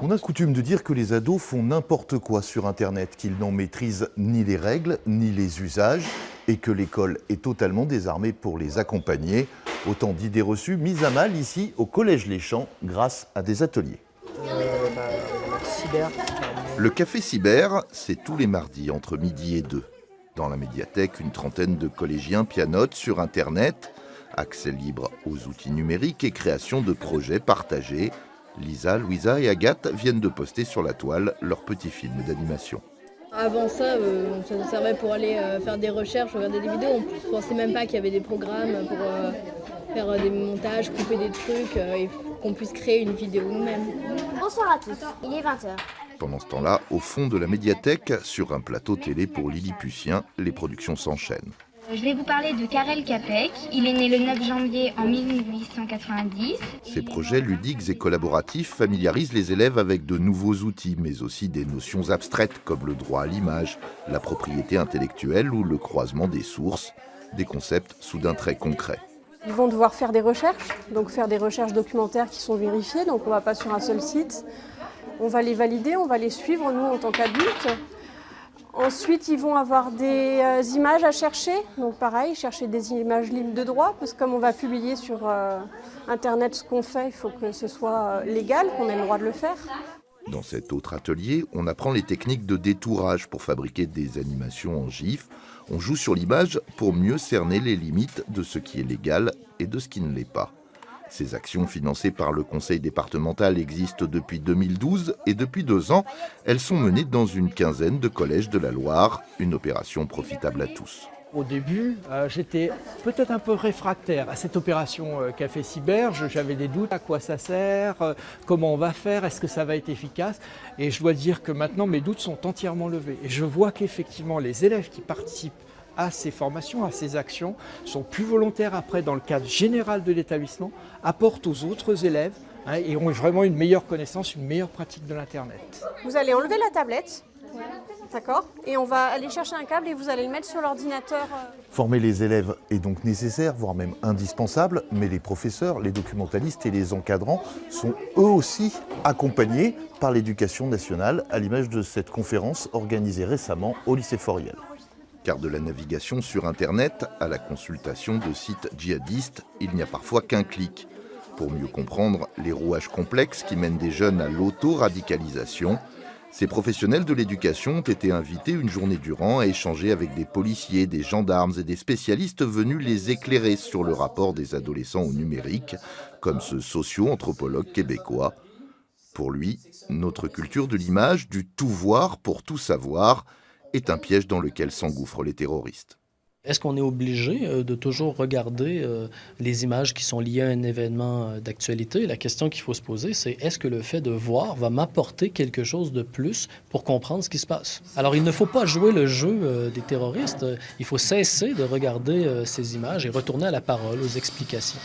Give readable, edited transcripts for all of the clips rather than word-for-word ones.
On a coutume de dire que les ados font n'importe quoi sur Internet, qu'ils n'en maîtrisent ni les règles, ni les usages, et que l'école est totalement désarmée pour les accompagner. Autant d'idées reçues mises à mal ici au Collège Les Champs grâce à des ateliers. Cyber. Le café cyber, c'est tous les mardis entre midi et 2. Dans la médiathèque, une trentaine de collégiens pianotent sur Internet, accès libre aux outils numériques et création de projets partagés. Lisa, Louisa et Agathe viennent de poster sur la toile leur petit film d'animation. Avant ça, ça nous servait pour aller faire des recherches, regarder des vidéos. On ne pensait même pas qu'il y avait des programmes pour faire des montages, couper des trucs et qu'on puisse créer une vidéo nous-mêmes. Bonsoir à tous, il est 20h. Pendant ce temps-là, au fond de la médiathèque, sur un plateau télé pour Lilliputien, les productions s'enchaînent. Je vais vous parler de Karel Capek. Il est né le 9 janvier en 1890. Ces projets ludiques et collaboratifs familiarisent les élèves avec de nouveaux outils, mais aussi des notions abstraites comme le droit à l'image, la propriété intellectuelle ou le croisement des sources, des concepts soudain très concrets. Ils vont devoir faire des recherches, donc faire des recherches documentaires qui sont vérifiées, donc on ne va pas sur un seul site. On va les valider, on va les suivre, nous, en tant qu'adultes. Ensuite, ils vont avoir des images à chercher. Donc pareil, chercher des images libres de droit, parce que comme on va publier sur Internet ce qu'on fait, il faut que ce soit légal, qu'on ait le droit de le faire. Dans cet autre atelier, on apprend les techniques de détourage pour fabriquer des animations en GIF. On joue sur l'image pour mieux cerner les limites de ce qui est légal et de ce qui ne l'est pas. Ces actions financées par le conseil départemental existent depuis 2012 et depuis 2 ans, elles sont menées dans une quinzaine de collèges de la Loire, une opération profitable à tous. Au début, j'étais peut-être un peu réfractaire à cette opération Café Cyber. J'avais des doutes, à quoi ça sert, comment on va faire, est-ce que ça va être efficace. Et je dois dire que maintenant, mes doutes sont entièrement levés. Et je vois qu'effectivement, les élèves qui participent à ces formations, à ces actions, sont plus volontaires après dans le cadre général de l'établissement, apportent aux autres élèves et ont vraiment une meilleure connaissance, une meilleure pratique de l'Internet. Vous allez enlever la tablette, d'accord ? Et on va aller chercher un câble et vous allez le mettre sur l'ordinateur. Former les élèves est donc nécessaire, voire même indispensable, mais les professeurs, les documentalistes et les encadrants sont eux aussi accompagnés par l'Éducation nationale, à l'image de cette conférence organisée récemment au lycée Foriel. Car de la navigation sur Internet à la consultation de sites djihadistes, il n'y a parfois qu'un clic. Pour mieux comprendre les rouages complexes qui mènent des jeunes à l'auto-radicalisation, ces professionnels de l'éducation ont été invités une journée durant à échanger avec des policiers, des gendarmes et des spécialistes venus les éclairer sur le rapport des adolescents au numérique, comme ce socio-anthropologue québécois. Pour lui, notre culture de l'image, du tout voir pour tout savoir, est un piège dans lequel s'engouffrent les terroristes. Est-ce qu'on est obligé de toujours regarder les images qui sont liées à un événement d'actualité? La question qu'il faut se poser, c'est est-ce que le fait de voir va m'apporter quelque chose de plus pour comprendre ce qui se passe? Alors, il ne faut pas jouer le jeu des terroristes. Il faut cesser de regarder ces images et retourner à la parole, aux explications.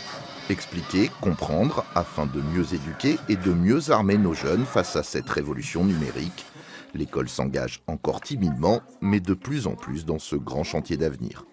Expliquer, comprendre, afin de mieux éduquer et de mieux armer nos jeunes face à cette révolution numérique. L'école s'engage encore timidement, mais de plus en plus dans ce grand chantier d'avenir.